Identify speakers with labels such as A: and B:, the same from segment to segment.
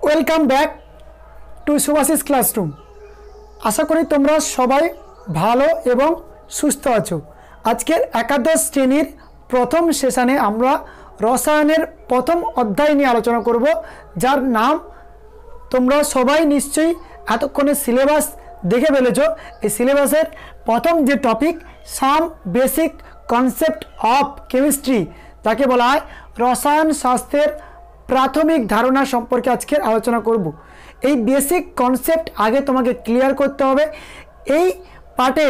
A: Welcome back to Subhashis classroom. আশা করি তোমরা সবাই ভালো এবং সুস্থ আছো। আজকের একাদশ শ্রেণীর প্রথম সেশনে আমরা রসায়নের প্রথম অধ্যায় নিয়ে আলোচনা করব, যার নাম তোমরা সবাই নিশ্চয়ই এতক্ষণে সিলেবাস দেখে ফেলেছো। এই সিলেবাসের প্রথম যে topic some basic concept of chemistry, তাকে বলা হয় রসায়ন শাস্ত্রের প্রাথমিক ধারণা সম্পর্কে আজকের আলোচনা করব। এই বেসিক কনসেপ্ট আগে তোমাকে ক্লিয়ার করতে হবে। এই পার্টে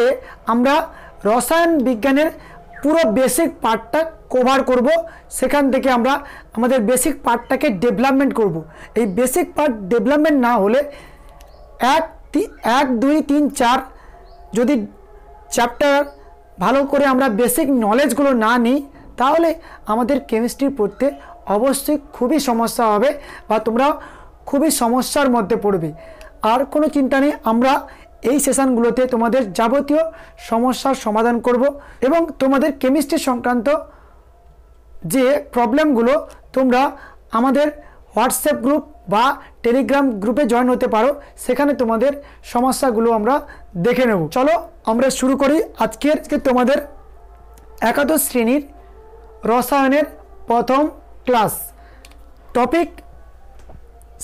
A: আমরা রসায়ন বিজ্ঞানের পুরো বেসিক পার্টটা কভার করব। সেখান থেকে আমরা আমাদের বেসিক পার্টটাকে ডেভেলপমেন্ট করব। এই বেসিক পার্ট ডেভেলপমেন্ট না হলে 1, 2, 3, 4 যদি চ্যাপ্টার ভালো করে আমরা বেসিক নলেজগুলো না নিই, তাহলে আমাদের কেমিস্ট্রি পড়তে অবশ্যই খুবই সমস্যা হবে বা তোমরা খুবই সমস্যার মধ্যে পড়বে। আর কোনো চিন্তা নেই, আমরা এই সেশনগুলোতে তোমাদের যাবতীয় সমস্যার সমাধান করব এবং তোমাদের কেমিস্ট্রি সংক্রান্ত যে প্রবলেমগুলো তোমরা আমাদের হোয়াটসঅ্যাপ গ্রুপ বা টেলিগ্রাম গ্রুপে জয়েন হতে পারো, সেখানে তোমাদের সমস্যাগুলো আমরা দেখে নেব। চলো আমরা শুরু করি আজকে তোমাদের একাদশ শ্রেণীর রসায়নের প্রথম class. Topic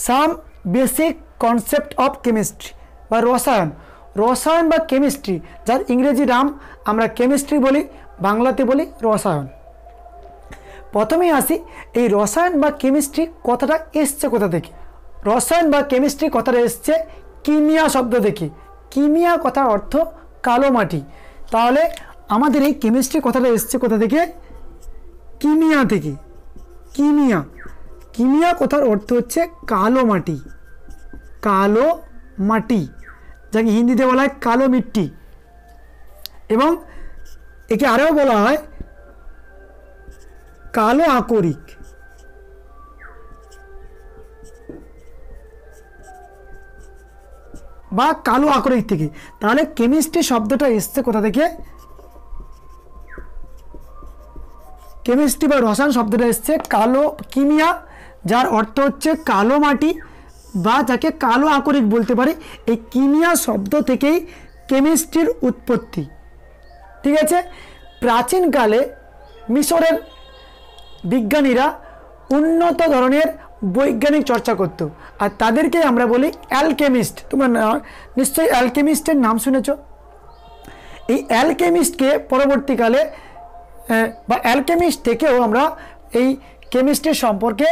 A: some basic concept of chemistry বা রসায়ন। রসায়ন বা কেমিস্ট্রি, যার ইংরেজি নাম আমরা কেমিস্ট্রি বলি, বাংলাতে বলি রসায়ন। প্রথমেই আসি, এই রসায়ন বা কেমিস্ট্রি কথাটা এসছে কোথা থেকে? রসায়ন বা কেমিস্ট্রি কথাটা এসছে কিমিয়া শব্দ থেকে। কিমিয়া কথার অর্থ কালো মাটি। তাহলে আমাদের এই কেমিস্ট্রি কথাটা এসছে কোথা থেকে? কিমিয়া থেকে। কিমিয়া কিমিয়া কথার অর্থ হচ্ছে কালো মাটি। কালো মাটি, যাকে হিন্দিতে বলা হয় কালো মিট্টি, এবং একে আরও বলা হয় কালো আকরিক। বা কালো আকরিক থেকে। তাহলে কেমিস্ট্রি শব্দটা এসছে কোথা থেকে? কেমিস্ট্রি বা রসায়ন শব্দটা এসছে কালো কিমিয়া, যার অর্থ হচ্ছে কালো মাটি বা যাকে কালো আকরিক বলতে পারি। এই কিমিয়া শব্দ থেকেই কেমিস্ট্রির উৎপত্তি। ঠিক আছে। প্রাচীনকালে মিশরের বিজ্ঞানীরা উন্নত ধরনের বৈজ্ঞানিক চর্চা করত, আর তাদেরকে আমরা বলি অ্যালকেমিস্ট। তোমরা নিশ্চয়ই অ্যালকেমিস্টের নাম শুনেছ। এই অ্যালকেমিস্টকে পরবর্তীকালে বা অ্যালকেমিস্ট থেকেও আমরা এই কেমিস্ট্রি সম্পর্কে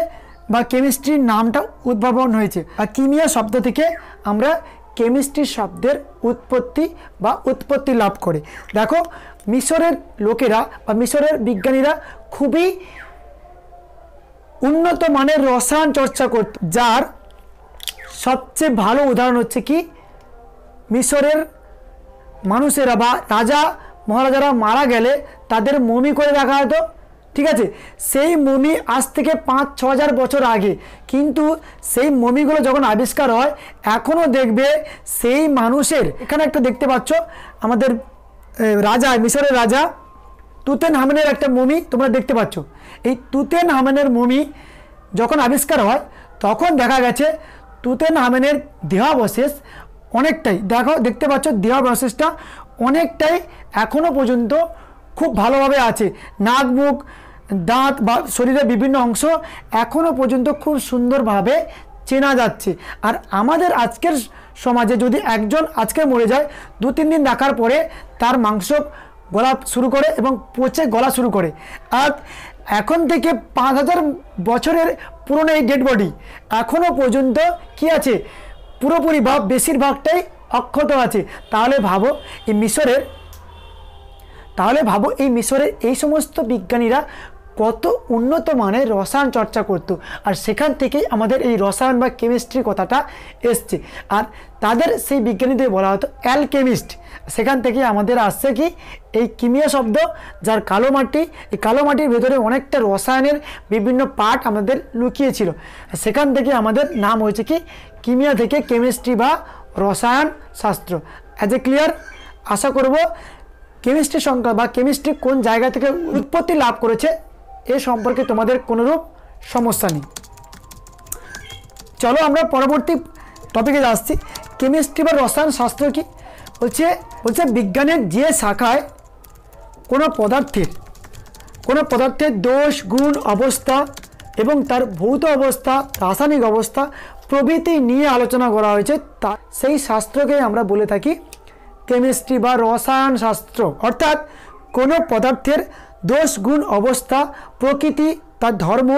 A: বা কেমিস্ট্রির নামটা উদ্ভাবন হয়েছে। আর কিমিয়া শব্দ থেকে আমরা কেমিস্ট্রি শব্দের উৎপত্তি লাভ করে। দেখো, মিশরের লোকেরা বা মিশরের বিজ্ঞানীরা খুবই উন্নত মানের রসায়ন চর্চা করত, যার সবচেয়ে ভালো উদাহরণ হচ্ছে কি, মিশরের মানুষেরা বা রাজা মহারাজারা মারা গেলে তাদের মমি করে রাখা হতো। ঠিক আছে। সেই মমি আজ থেকে 5-6 হাজার বছর আগে, কিন্তু সেই মমিগুলো যখন আবিষ্কার হয়, এখনও দেখবে সেই মানুষের, এখানে একটা দেখতে পাচ্ছ আমাদের রাজা, মিশরের রাজা তুতেনহামেনের একটা মমি তোমরা দেখতে পাচ্ছ। এই তুতেনহামেনের মমি যখন আবিষ্কার হয়, তখন দেখা গেছে তুতেনহামেনের দেহাবশেষ অনেকটাই, দেখতে পাচ্ছ দেহাবশেষটা অনেকটাই এখনও পর্যন্ত খুব ভালোভাবে আছে। নাক, মুখ, দাঁত বা শরীরের বিভিন্ন অংশ এখনও পর্যন্ত খুব সুন্দরভাবে চেনা যাচ্ছে। আর আমাদের আজকের সমাজে যদি একজন আজকে মরে যায়, 2-3 দিন রাখার পরে তার মাংস গলা শুরু করে এবং পচে গলা শুরু করে। আর এখন থেকে 5000 বছরের পুরনো এই ডেড বডি এখনও পর্যন্ত কি আছে, পুরোপুরি বা বেশিরভাগটাই অক্ষত আছে। তাহলে ভাবো এই মিশরের এই সমস্ত বিজ্ঞানীরা কত উন্নত মানের রসায়ন চর্চা করত। আর সেখান থেকেই আমাদের এই রসায়ন বা কেমিস্ট্রি কথাটা এসছে। আর তাদের সেই বিজ্ঞানীদের বলা হতো অ্যালকেমিস্ট। সেখান থেকে আমাদের আসছে কি, এই কিমিয়া শব্দ, যার কালো মাটি। এই কালো মাটির ভেতরে অনেকটা রসায়নের বিভিন্ন পার্ট আমাদের লুকিয়েছিল। সেখান থেকে আমাদের নাম হয়েছে কি, কিমিয়া থেকে কেমিস্ট্রি বা রসায়ন শাস্ত্র। অ্যাজ এ ক্লিয়ার, আশা করব কেমিস্ট্রি সংখ্যা বা কেমিস্ট্রি কোন জায়গা থেকে উৎপত্তি লাভ করেছে এ সম্পর্কে তোমাদের কোনোরূপ সমস্যা নেই। চলো আমরা পরবর্তী টপিকে যাচ্ছি। কেমিস্ট্রি বা রসায়ন শাস্ত্র কি বলছে? বিজ্ঞানের যে শাখায় কোনো পদার্থের দোষ, গুণ, অবস্থা এবং তার ভৌত অবস্থা, রাসায়নিক অবস্থা প্রভৃতি নিয়ে আলোচনা করা হয়েছে, তা সেই শাস্ত্রকে আমরা বলে থাকি কেমিস্ট্রি বা রসায়ন শাস্ত্র। অর্থাৎ কোনো পদার্থের দোষ, গুণ, অবস্থা, প্রকৃতি, তার ধর্ম,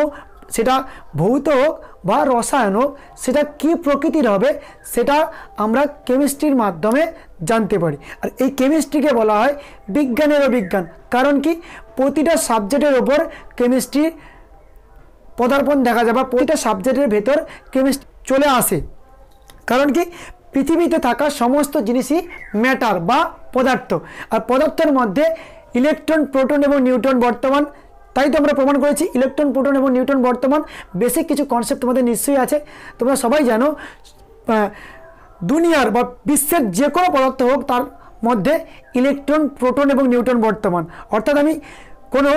A: সেটা ভৌত হোক বা রসায়ন হোক, সেটা কী প্রকৃতির হবে সেটা আমরা কেমিস্ট্রির মাধ্যমে জানতে পারি। আর এই কেমিস্ট্রিকে বলা হয় বিজ্ঞানেরও বিজ্ঞান। কারণ কি? প্রতিটা সাবজেক্টের ওপর কেমিস্ট্রির পদার্পণ দেখা যায় বা প্রতিটা সাবজেক্টের ভেতর কেমিস্ট্রি চলে আসে। কারণ কি? পৃথিবীতে থাকা সমস্ত জিনিসই ম্যাটার বা পদার্থ, আর পদার্থের মধ্যে ইলেকট্রন, প্রোটন এবং নিউট্রন বর্তমান। তাই তো আমরা প্রমাণ করেছি ইলেকট্রন, প্রোটন এবং নিউট্রন বর্তমান। বেসিক কিছু কনসেপ্ট তোমাদের নিশ্চয়ই আছে, তোমরা সবাই জানো। দুনিয়ার বা বিশ্বের যে কোনো পদার্থ হোক তার মধ্যে ইলেকট্রন, প্রোটন এবং নিউট্রন বর্তমান। অর্থাৎ আমি কোনো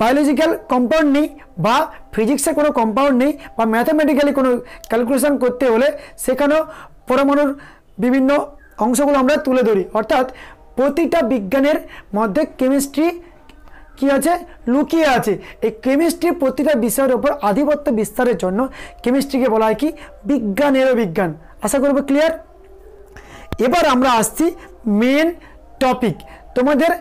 A: বায়োলজিক্যাল কম্পাউন্ড নেই বা ফিজিক্সে কোনো কম্পাউন্ড নেই বা ম্যাথামেটিক্যালি কোনো ক্যালকুলেশন করতে হলে সেখানেও পরমাণুর বিভিন্ন অংশগুলো আমরা তুলে ধরি। অর্থাৎ প্রতিটা বিজ্ঞানের মধ্যে কেমিস্ট্রি কি আছে? লুকিয়ে আছে। এই কেমিস্ট্রি প্রতিটা বিষয়ের ওপর আধিপত্য বিস্তারের জন্য কেমিস্ট্রিকে বলা হয় কি? বিজ্ঞানেরও বিজ্ঞান। আশা করব ক্লিয়ার। এবার আমরা আসছি মেন টপিক। তোমাদের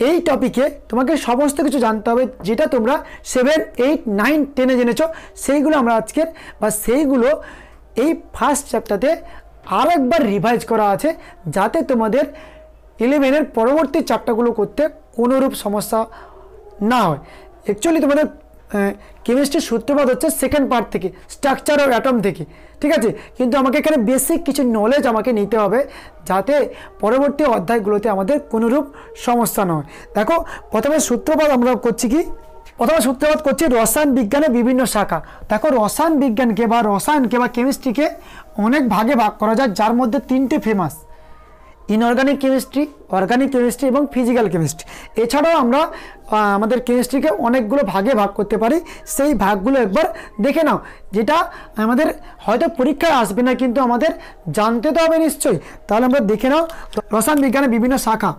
A: এই টপিকে তোমাকে সমস্ত কিছু জানতে হবে যেটা তোমরা 7, 8, 9, 10-এ জেনেছো, সেইগুলো আমরা আজকের সেইগুলো এই ফার্স্ট চ্যাপ্টারে আরেকবার রিভাইজ করা আছে, যাতে তোমাদের 11-এর পরবর্তী চ্যাপ্টারগুলো করতে কোনোরূপ সমস্যা না হয়। অ্যাকচুয়ালি তোমাদের কেমিস্ট্রির সূত্রপাত হচ্ছে সেকেন্ড পার্ট থেকে, স্ট্রাকচার অফ অ্যাটম থেকে, ঠিক আছে? কিন্তু আমাকে এখানে বেসিক কিছু নলেজ আমাকে নিতে হবে, যাতে পরবর্তী অধ্যায়গুলোতে আমাদের কোনোরূপ সমস্যা না হয়। দেখো, প্রথমে সূত্রপাত আমরা করছি কি? প্রথমে সূত্রপাত করছি রসায়ন বিজ্ঞানের বিভিন্ন শাখা। দেখো, রসায়ন বিজ্ঞানকে বা রসায়নকে বা কেমিস্ট্রিকে অনেক ভাগে ভাগ করা যায়, যার মধ্যে 3টে famous: inorganic chemistry, organic chemistry এবং ফিজিক্যাল কেমিস্ট্রি। এছাড়াও আমরা আমাদের কেমিস্ট্রিকে অনেকগুলো ভাগে ভাগ করতে পারি। সেই ভাগগুলো একবার দেখে নাও, যেটা আমাদের হয়তো পরীক্ষায় আসবে না, কিন্তু আমাদের জানতে তো হবে নিশ্চয়ই। তাহলে আমরা দেখে নাও রসায়ন বিজ্ঞানের বিভিন্ন শাখা।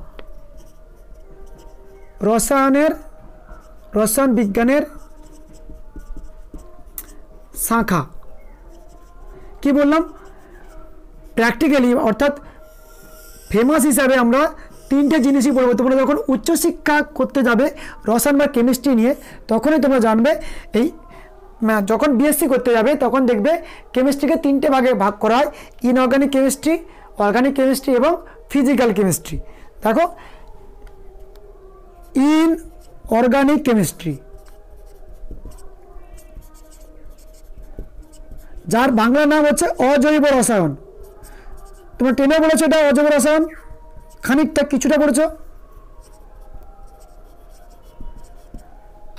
A: রসায়ন বিজ্ঞানের শাখা কি বললাম? প্র্যাকটিক্যালি অর্থাৎ ফেমাস হিসাবে আমরা 3টে জিনিসই পড়বো। তোমরা যখন উচ্চশিক্ষা করতে যাবে রসায়ন বা কেমিস্ট্রি নিয়ে, তখনই তোমরা জানবে। এই যখন বিএসসি করতে যাবে তখন দেখবে কেমিস্ট্রিকে 3টে ভাগে ভাগ করা হয়: ইনঅর্গানিক কেমিস্ট্রি, অর্গানিক কেমিস্ট্রি এবং ফিজিক্যাল কেমিস্ট্রি। দেখো, ইনঅর্গানিক কেমিস্ট্রি, যার বাংলা নাম হচ্ছে অজৈব রসায়ন। তোমরা 10-এ বলেছো এটা অজৈব রসায়ন, খানিকটা কিছুটা পড়েছো।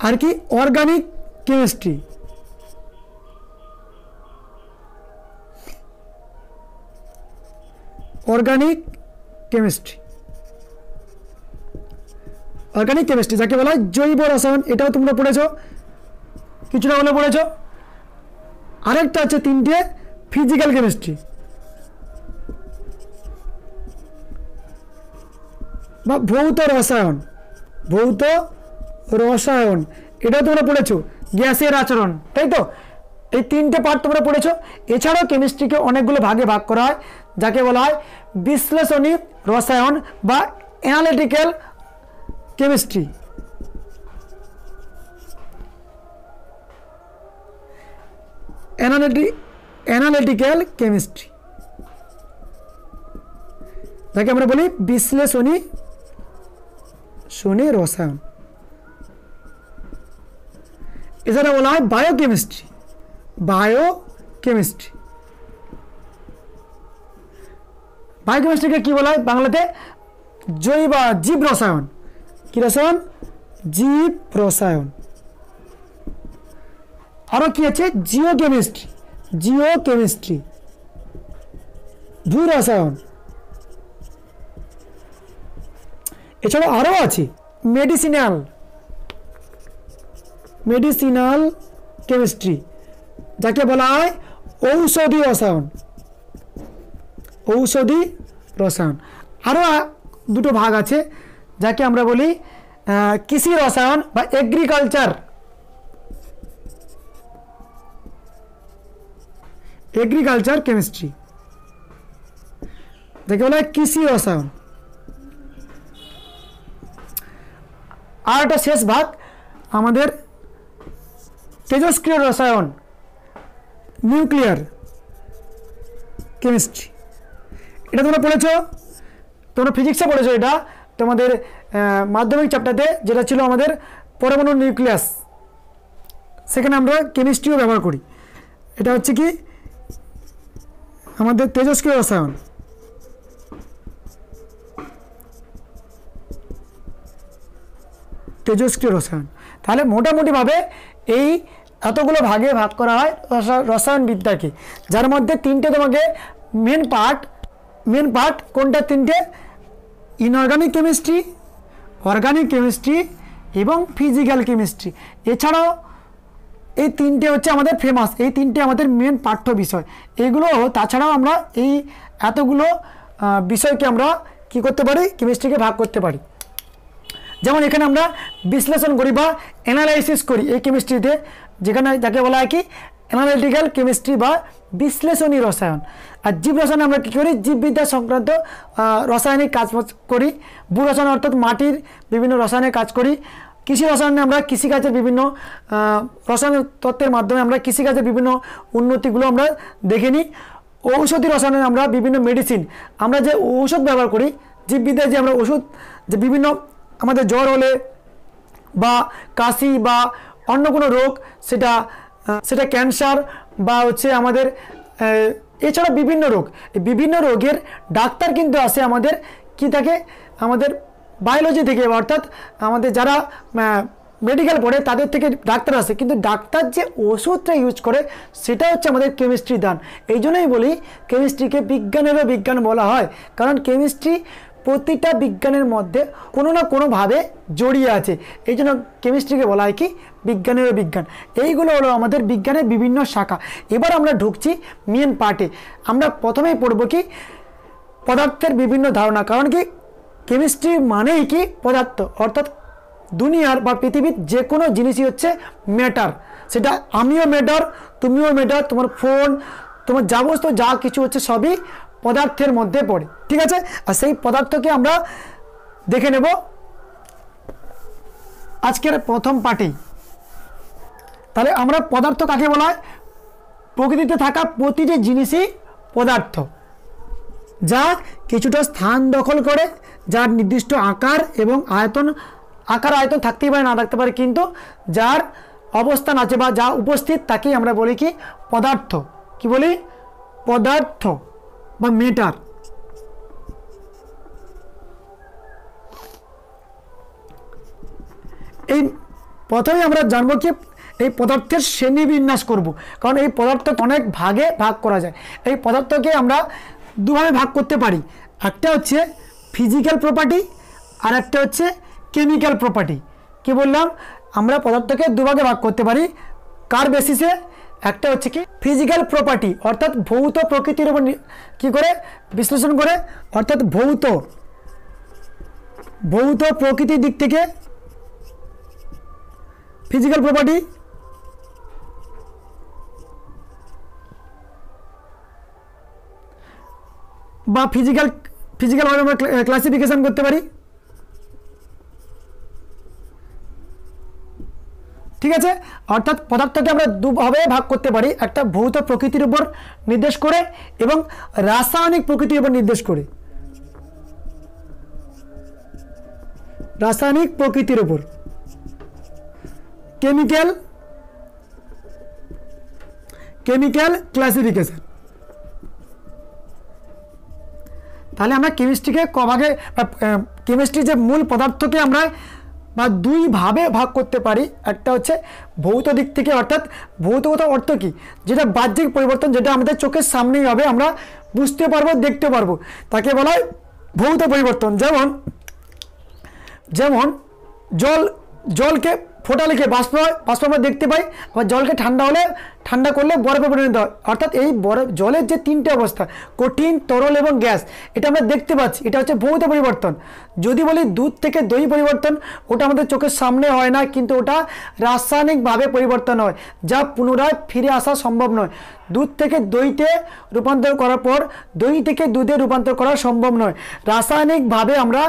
A: আর কি? Organic chemistry. অর্গানিক কেমিস্ট্রি যাকে বলা হয় জৈব রসায়ন, এটাও তোমরা পড়েছো, কিছুটা হলে পড়েছো। আরেকটা আছে 3টে ফিজিক্যাল কেমিস্ট্রি বা ভৌত রসায়ন, এটাও তোমরা পড়েছো। গ্যাসের আচরণ, তাই তো? এই 3টে পার্ট তোমরা পড়েছো। এছাড়াও কেমিস্ট্রিকে অনেকগুলো ভাগে ভাগ করা হয়, যাকে বলা হয় বিশ্লেষণী রসায়ন বা অ্যানালিটিক্যাল কেমিস্ট্রি। অ্যানালিটিক্যাল কেমিস্ট্রি যাকে আমরা বলি বিশ্লেষণী রসায়ন। এছাড়া বলা হয় বায়োকেমিস্ট্রিকে কি বলা হয় বাংলাতে? জীব রসায়ন। কি রসায়ন? জীব রসায়ন। আরো কি আছে? জিওকেমিস্ট্রি, ভূ রসায়ন। এছাড়া আরো আছে মেডিসিনাল কেমিস্ট্রি, যাকে বলা হয় ঔষধি রসায়ন, ঔষধি রসায়ন। আরও দুটো ভাগ আছে যাকে আমরা বলি কৃষি রসায়ন বা এগ্রিকালচার, এগ্রিকালচার কেমিস্ট্রি, যাকে বলা হয় কৃষি রসায়ন। আর একটা শেষ ভাগ আমাদের তেজস্ক্রিয় রসায়ন, নিউক্লিয়ার কেমিস্ট্রি। এটা তোমরা পড়েছো, তোমরা ফিজিক্সে পড়েছো, এটা তোমাদের মাধ্যমিক চ্যাপ্টারতে যেটা ছিল আমাদের পরমাণু নিউক্লিয়াস, সেখানে আমরা কেমিস্ট্রিও ব্যবহার করি। এটা হচ্ছে কি আমাদের তেজস্ক্রিয় রসায়ন। তেজস্ক্রিয় রসায়ন। তাহলে মোটামুটিভাবে এই এতগুলো ভাগে ভাগ করা হয় রসায়নবিদ্যাকে, যার মধ্যে তিনটে তোমাকে মেন পার্ট কোনটা? তিনটে, ইনঅর্গানিক কেমিস্ট্রি, অর্গানিক কেমিস্ট্রি এবং ফিজিক্যাল কেমিস্ট্রি। এছাড়াও এই তিনটে হচ্ছে আমাদের ফেমাস, এই তিনটে আমাদের মেন পাঠ্য বিষয়। এগুলো তাছাড়াও আমরা এই এতগুলো বিষয়কে আমরা কি করতে পারি? কেমিস্ট্রিকে ভাগ করতে পারি। যেমন এখানে আমরা বিশ্লেষণ করি বা অ্যানালাইসিস করি এই কেমিস্ট্রিতে, যেখানে যাকে বলা হয় কি অ্যানালিটিক্যাল কেমিস্ট্রি বা বিশ্লেষণী রসায়ন। আর জীব রসায়নে আমরা কী করি? জীববিদ্যা সংক্রান্ত রাসায়নিক কাজ করি। ভূ রসায়ন অর্থাৎ মাটির বিভিন্ন রাসায়নিক কাজ করি। কৃষি রসায়নে আমরা কৃষিকাজের বিভিন্ন রাসায়নিক তত্ত্বের মাধ্যমে আমরা কৃষিকাজের বিভিন্ন উন্নতিগুলো আমরা দেখে নিই। ঔষধি রসায়নে আমরা বিভিন্ন মেডিসিন, আমরা যে ঔষধ ব্যবহার করি, জীববিদ্যায় যে আমরা ওষুধ, যে বিভিন্ন আমাদের জ্বর হলে বা কাশি বা অন্য কোনো রোগ, সেটা ক্যান্সার বা হচ্ছে আমাদের এছাড়া বিভিন্ন রোগের ডাক্তার কিন্তু আসে আমাদের কি থাকে? আমাদের বায়োলজি থেকে, অর্থাৎ আমাদের যারা মেডিকেল পড়ে তাদের থেকে ডাক্তার আসে, কিন্তু ডাক্তার যে ওষুধটা ইউজ করে সেটা হচ্ছে আমাদের কেমিস্ট্রি দান। এই জন্যই বলি কেমিস্ট্রিকে বিজ্ঞানেরও বিজ্ঞান বলা হয়, কারণ কেমিস্ট্রি প্রতিটা বিজ্ঞানের মধ্যে কোনো না কোনোভাবে জড়িয়ে আছে। এই জন্য কেমিস্ট্রিকে বলা হয় কি বিজ্ঞানেরও বিজ্ঞান। এইগুলো হলো আমাদের বিজ্ঞানের বিভিন্ন শাখা। এবার আমরা ঢুকছি মেন পার্টে। আমরা প্রথমেই পড়ব কি পদার্থের বিভিন্ন ধারণা, কারণ কি কেমিস্ট্রি মানেই কি পদার্থ, অর্থাৎ দুনিয়ার বা পৃথিবীর যে কোনো জিনিসই হচ্ছে ম্যাটার। সেটা আমিও ম্যাটার, তুমিও ম্যাটার, তোমার ফোন, তোমার যাবতীয় যা কিছু হচ্ছে সবই পদার্থের মধ্যে পড়ে। ঠিক আছে, আর সেই পদার্থকে আমরা দেখে নেব আজকের প্রথম পার্টেই। তাহলে আমরা পদার্থ কাকে বলা হয়? প্রকৃতিতে থাকা প্রতিটি জিনিসই পদার্থ, যা কিছুটা স্থান দখল করে, যার নির্দিষ্ট আকার এবং আয়তন থাকতেই পারে, না থাকতে পারে, কিন্তু যার অবস্থান আছে বা যা উপস্থিত তাকেই আমরা বলি কি পদার্থ। কি বলি? পদার্থ বা ম্যাটার। এই প্রথমে আমরা জানবো কি এই পদার্থের শ্রেণীবিন্যাস করব, কারণ এই পদার্থ অনেক ভাগে ভাগ করা যায়। এই পদার্থকে আমরা দুভাবে ভাগ করতে পারি, একটা হচ্ছে ফিজিক্যাল প্রপার্টি আর একটা হচ্ছে কেমিক্যাল প্রপার্টি। কি বললাম? আমরা পদার্থকে দুভাগে ভাগ করতে পারি, কার বেসিসে? একটা হচ্ছে কি ফিজিক্যাল প্রপার্টি, অর্থাৎ ভৌত প্রকৃতির উপর কি করে বিশ্লেষণ করে, অর্থাৎ ভৌত প্রকৃতির দিক থেকে ফিজিক্যাল প্রপার্টি। বা ফিজিক্যালভাবে আমরা ক্লাসিফিকেশন করতে পারি। ঠিক আছে, অর্থাৎ পদার্থকে আমরা দুভাবে ভাগ করতে পারি, একটা ভৌত প্রকৃতির উপর নির্দেশ করে এবং রাসায়নিক প্রকৃতির উপর নির্দেশ করে। রাসায়নিক প্রকৃতির উপর কেমিক্যাল ক্লাসিফিকেশন। তাহলে আমরা কেমিস্ট্রিকে কভাগে, কেমিস্ট্রির যে মূল পদার্থকে আমরা বা দুইভাবে ভাগ করতে পারি। একটা হচ্ছে ভৌত দিক থেকে, অর্থাৎ ভৌতিকতার অর্থ কি? যেটা বাহ্যিক পরিবর্তন, যেটা আমাদের চোখের সামনেই হবে, আমরা বুঝতে পারবো, দেখতে পারবো, তাকে বলা হয় ভৌত পরিবর্তন। যেমন জলকে ফোটালে বাষ্প আমরা দেখতে পাই, আবার জলকে ঠান্ডা হলে ঠান্ডা করলে বরফে পরিণত হয়। অর্থাৎ এই বরফ জলের যে তিনটে অবস্থা কঠিন, তরল এবং গ্যাস, এটা আমরা দেখতে পাচ্ছি, এটা হচ্ছে ভৌত পরিবর্তন। যদি বলি দুধ থেকে দই পরিবর্তন, ওটা আমাদের চোখের সামনে হয় না, কিন্তু ওটা রাসায়নিকভাবে পরিবর্তন হয়, যা পুনরায় ফিরে আসা সম্ভব নয়। দুধ থেকে দইতে রূপান্তর করার পর দই থেকে দুধে রূপান্তর করা সম্ভব নয়। রাসায়নিকভাবে আমরা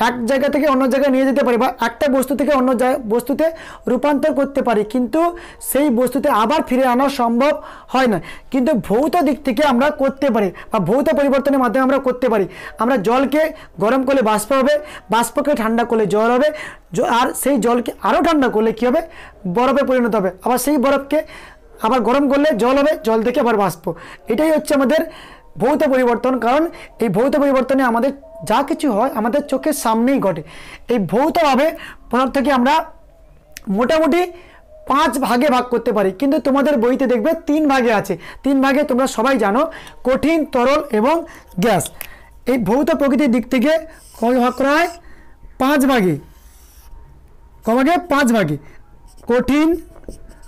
A: এক জায়গা থেকে অন্য জায়গায় নিয়ে যেতে পারি বা একটা বস্তু থেকে অন্য বস্তুতে রূপান্তর করতে পারি, কিন্তু সেই বস্তুতে আবার ফিরে আনা সম্ভব হয় না। কিন্তু ভৌত দিক থেকে আমরা করতে পারি বা ভৌত পরিবর্তনের মাধ্যমে আমরা করতে পারি। আমরা জলকে গরম করলে বাষ্প হবে, বাষ্পকে ঠান্ডা করলে জল হবে, আর সেই জলকে আরও ঠান্ডা করলে কী হবে, বরফে পরিণত হবে। আবার সেই বরফকে আবার গরম করলে জল হবে, জল থেকে আবার বাষ্প। এটাই হচ্ছে আমাদের ভৌত পরিবর্তন। কারণ এই ভৌত পরিবর্তনে আমাদের যা কিছু হয় আমাদের চোখের সামনেই ঘটে। এই ভৌতভাবে পদার্থকে আমরা মোটামুটি 5 ভাগে ভাগ করতে পারি, কিন্তু তোমাদের বইতে দেখবে 3 ভাগে আছে। 3 ভাগে তোমরা সবাই জানো, কঠিন, তরল এবং গ্যাস। এই ভৌত প্রকৃতির দিক থেকে কয় ভাগ করা হয়? 5 ভাগে। কভাগে 5 ভাগে। কঠিন,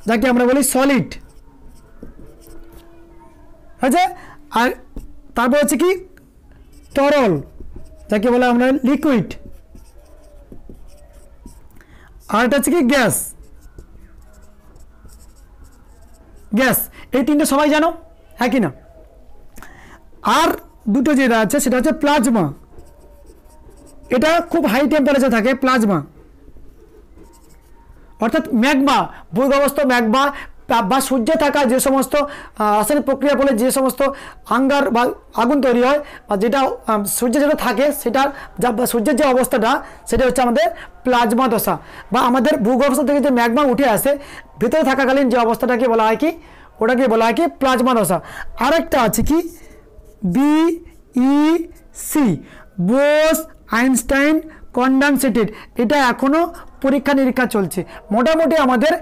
A: যাকে আমরা বলি সলিড, আচ্ছা, আর তারপর হচ্ছে কি তরল, যাকে বলে আমরা লিকুইড, আর এটা হচ্ছে কি গ্যাস। গ্যাস এই তিনটে সবাই জানো, হ্যাঁ কি না? আর দুটো যেটা আছে সেটা হচ্ছে প্লাজমা। এটা খুব হাই টেম্পারেচার থাকে প্লাজমা, অর্থাৎ ম্যাগমা, ভূগর্ভস্থ ম্যাগমা বা সূর্যে থাকা যে সমস্ত রাসায়নিক প্রক্রিয়া বলে যে সমস্ত আঙ্গার বা আগুন তৈরি হয়, বা যেটা সূর্যে যেটা থাকে সেটা সূর্যের যে অবস্থাটা সেটা হচ্ছে আমাদের প্লাজমা দশা, বা আমাদের ভূগর্ভস্থ থেকে যে ম্যাগমা উঠে আসে ভেতরে থাকাকালীন যে অবস্থাটাকে বলা হয় কি, ওটাকে বলা হয় কি প্লাজমা দশা। আরেকটা আছে কি বিইসি, বোস আইনস্টাইন কনডেন্সেটেড। এটা এখনও পরীক্ষা নিরীক্ষা চলছে। মোটামুটি আমাদের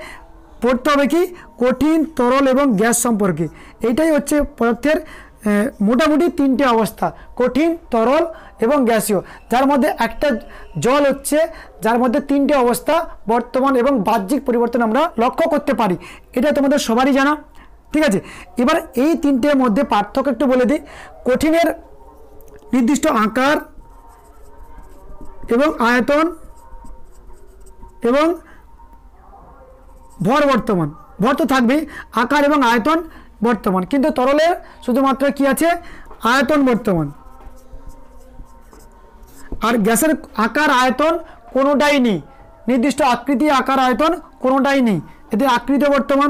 A: পড়তে হবে কি কঠিন, তরল এবং গ্যাস সম্পর্কে। এইটাই হচ্ছে পদার্থের মোটামুটি 3টে অবস্থা, কঠিন, তরল এবং গ্যাসীয়, যার মধ্যে একটা জল হচ্ছে, যার মধ্যে 3টে অবস্থা বর্তমান এবং বাহ্যিক পরিবর্তন আমরা লক্ষ্য করতে পারি। এটা তোমাদের সবারই জানা, ঠিক আছে? এবার এই 3টের মধ্যে পার্থক্য একটু বলে দিই। কঠিনের নির্দিষ্ট আকার এবং আয়তন এবং ভর বর্তমান, ভর তো থাকবেই, আকার এবং আয়তন বর্তমান, কিন্তু তরলের শুধুমাত্র কি আছে, আয়তন বর্তমান। আর গ্যাসের আকার আয়তন কোনোটাই নেই, নির্দিষ্ট আকৃতি আকার আয়তন কোনোটাই নেই, এদের আকৃতি বর্তমান,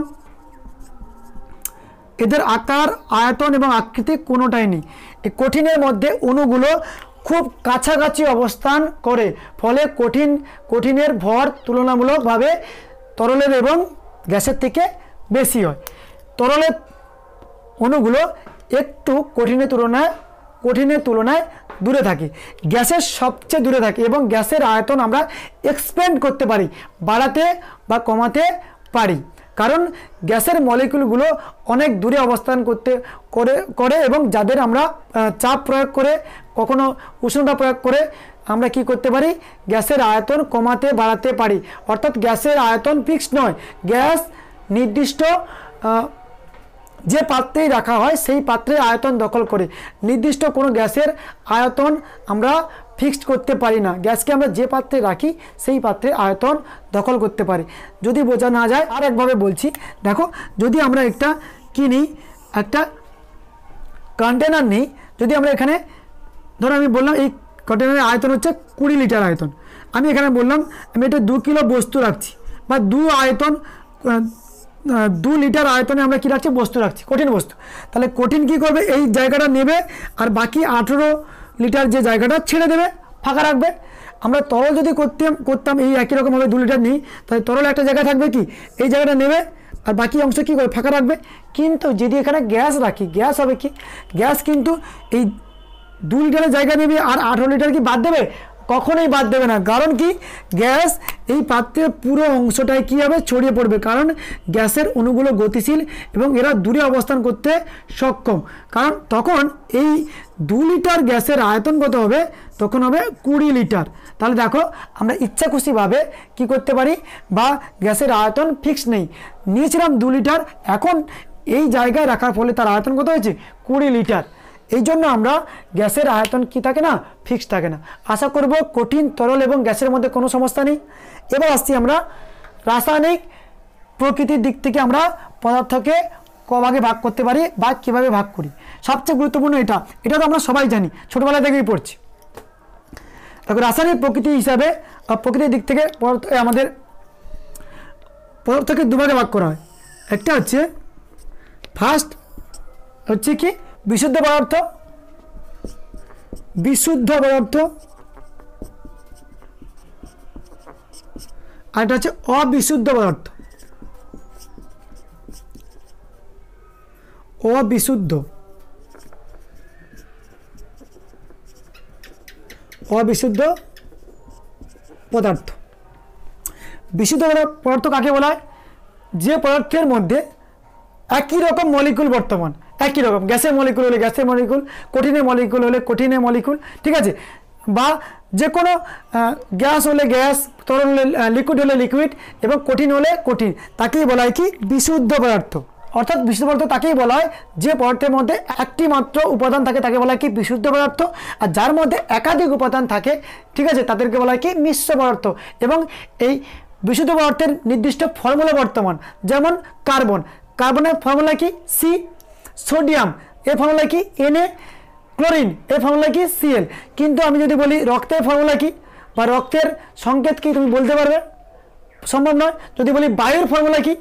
A: এদের আকার আয়তন এবং আকৃতি কোনোটাই নেই। এই কঠিনের মধ্যে অণুগুলো খুব কাছাকাছি অবস্থান করে, ফলে কঠিনের ভর তুলনামূলকভাবে তরলের এবং গ্যাসের থেকে বেশি হয়। তরলের অণুগুলো একটু কঠিনের তুলনায় দূরে থাকে, গ্যাসের সবচেয়ে দূরে থাকে, এবং গ্যাসের আয়তন আমরা এক্সপ্যান্ড করতে পারি, বাড়াতে বা কমাতে পারি, কারণ গ্যাসের মলিকুলগুলো অনেক দূরে অবস্থান করে এবং যাদের আমরা চাপ প্রয়োগ করে, কখনো উষ্ণতা প্রয়োগ করে আমরা কি করতে পারি, গ্যাসের আয়তন কমাতে বাড়াতে পারি। অর্থাৎ গ্যাসের আয়তন ফিক্সড নয়, গ্যাস নির্দিষ্ট যে পাত্রেই রাখা হয় সেই পাত্রে আয়তন দখল করে। নির্দিষ্ট কোনো গ্যাসের আয়তন আমরা ফিক্সড করতে পারি না, গ্যাসকে আমরা যে পাত্রে রাখি সেই পাত্রে আয়তন দখল করতে পারি। যদি বোঝা না যায় আর একভাবে বলছি, দেখো, যদি আমরা একটা কন্টেনার নিই, যদি আমরা এখানে ধরো আমি বললাম এই কন্টেনারের আয়তন হচ্ছে 20 লিটার আয়তন, আমি এখানে বললাম আমি এটা 2 কিলো বস্তু রাখছি, বা 2 লিটার আয়তনে আমরা কি রাখছি, বস্তু রাখছি, কঠিন বস্তু। তাহলে কঠিন কি করবে, এই জায়গাটা নেবে আর বাকি 18 লিটার যে জায়গাটা ছেড়ে দেবে, ফাঁকা রাখবে। আমরা তরল যদি করতাম এই একই রকমভাবে 2 লিটার নিই, তাহলে তরল একটা জায়গা থাকবে কি, এই জায়গাটা নেবে আর বাকি অংশ কী করে, ফাঁকা রাখবে। কিন্তু যদি এখানে গ্যাস রাখি, গ্যাস হবে কি, গ্যাস কিন্তু এই 2 লিটারের জায়গা নেবে আর 18 লিটার কি বাদ দেবে, কখনোই বাদ দেবে না। কারণ কি, গ্যাস এই পাত্রের পুরো অংশটায় কী হবে, ছড়িয়ে পড়বে। কারণ গ্যাসের অণুগুলো গতিশীল এবং এরা দূরে অবস্থান করতে সক্ষম। কারণ তখন এই 2 লিটার গ্যাসের আয়তন কত হবে, তখন হবে 20 লিটার। তাহলে দেখো আমরা ইচ্ছা খুশিভাবে কী করতে পারি, বা গ্যাসের আয়তন ফিক্স নেই, নিয়েছিলাম 2 লিটার, এখন এই জায়গায় রাখার ফলে তার আয়তন কত হয়েছে, 20 লিটার। এই জন্য আমরা গ্যাসের আয়তন কি থাকে না, ফিক্স থাকে না। আশা করব কঠিন, তরল এবং গ্যাসের মধ্যে কোনো সমস্যা নেই। এবার আসছি আমরা রাসায়নিক প্রকৃতির দিক থেকে আমরা পদার্থকে কভাগে ভাগ করতে পারি বা কীভাবে ভাগ করি। সবচেয়ে গুরুত্বপূর্ণ এটা তো আমরা সবাই জানি, ছোটোবেলা থেকেই পড়ছি। দেখো রাসায়নিক প্রকৃতি হিসাবে প্রকৃতির দিক থেকে আমাদের পদার্থকে দুভাগে ভাগ করা হয়। একটা হচ্ছে ফার্স্ট হচ্ছে কি বিশুদ্ধ পদার্থ, বিশুদ্ধ পদার্থ, আর এটা হচ্ছে অবিশুদ্ধ পদার্থ, অবিশুদ্ধ অবিশুদ্ধ পদার্থ। বিশুদ্ধ পদার্থ কাকে বলা হয়, যে পদার্থের মধ্যে একই রকম মলিকুল বর্তমান, একই রকম, গ্যাসের মলিকুল হলে গ্যাসের মলিকুল, কঠিনের মলিকুল হলে কঠিনের মলিকুল, ঠিক আছে, বা যে কোনো গ্যাস হলে গ্যাস, তরল হলে লিকুইড হলে লিকুইড এবং কঠিন হলে কঠিন, তাকেই বলা হয় কি বিশুদ্ধ পদার্থ। অর্থাৎ বিশুদ্ধ পদার্থ তাকেই বলা হয় যে পদার্থের মধ্যে একটি মাত্র উপাদান থাকে, তাকে বলা হয় কি বিশুদ্ধ পদার্থ। আর যার মধ্যে একাধিক উপাদান থাকে, ঠিক আছে, তাদেরকে বলা হয় কি মিশ্র পদার্থ। এবং এই বিশুদ্ধ পদার্থের নির্দিষ্ট ফর্মুলা বর্তমান, যেমন কার্বন, কার্বনের ফর্মুলা কি সি, সোডিয়াম এর ফর্মুলা কি Na, ক্লোরিন এর ফর্মুলা কি Cl। কিন্তু আমি যদি বলি রক্তের ফর্মুলা কি বা রক্তের সংকেত কি, তুমি বলতে পারবে? সম্ভব নয়। যদি বলি বায়ুর ফর্মুলা কি,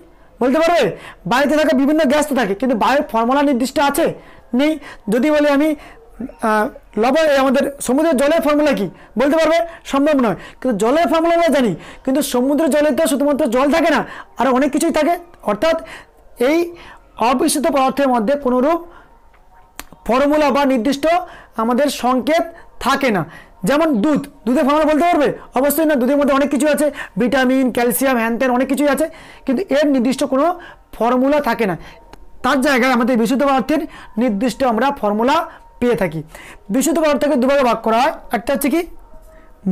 A: বলতে পারবে? বায়ুতে থাকা বিভিন্ন গ্যাস তো থাকে, কিন্তু বায়ুর ফর্মুলা নির্দিষ্ট আছে, নেই। যদি বলি আমি আমাদের সমুদ্রের জলের ফর্মুলা কি, বলতে পারবে? সম্ভব নয়। কিন্তু জলের ফর্মুলা আমরা জানি, কিন্তু সমুদ্রের জলে তো শুধুমাত্র জল থাকে না, আরও অনেক কিছুই থাকে। অর্থাৎ এই অবিশুদ্ধ পদার্থের মধ্যে কোনোরূপ ফর্মুলা বা নির্দিষ্ট আমাদের সংকেত থাকে না। যেমন দুধের ফর্মুলা বলতে পারবে? অবশ্যই না। দুধের মধ্যে অনেক কিছু আছে, ভিটামিন, ক্যালসিয়াম, হ্যানত্যান অনেক কিছুই আছে, কিন্তু এর নির্দিষ্ট কোনো ফর্মুলা থাকে না। তার জায়গায় আমাদের বিশুদ্ধ পদার্থের নির্দিষ্ট আমরা ফর্মুলা পেয়ে থাকি। বিশুদ্ধ পদার্থকে দুভাগে ভাগ করা হয়। একটা হচ্ছে কি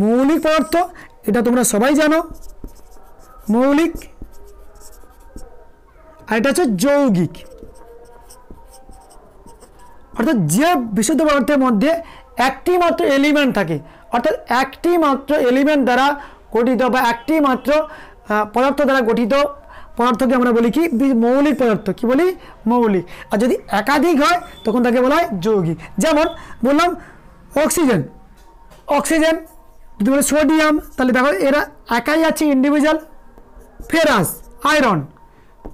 A: মৌলিক পদার্থ, এটা তোমরা সবাই জানো, মৌলিক। আর এটা হচ্ছে যৌগিক। অর্থাৎ যে বিশুদ্ধ পদার্থের মধ্যে একটি মাত্র এলিমেন্ট থাকে, অর্থাৎ একটি মাত্র এলিমেন্ট দ্বারা গঠিত বা একটি মাত্র পদার্থ দ্বারা গঠিত পদার্থকে আমরা বলি কি মৌলিক পদার্থ। কি বলি? মৌলিক। আর যদি একাধিক হয় তখন তাকে বলা হয় যৌগিক। যেমন বললাম অক্সিজেন, অক্সিজেন যদি বলি সোডিয়াম, তাহলে দেখো এরা একাই আছে individual. Ferrous, iron,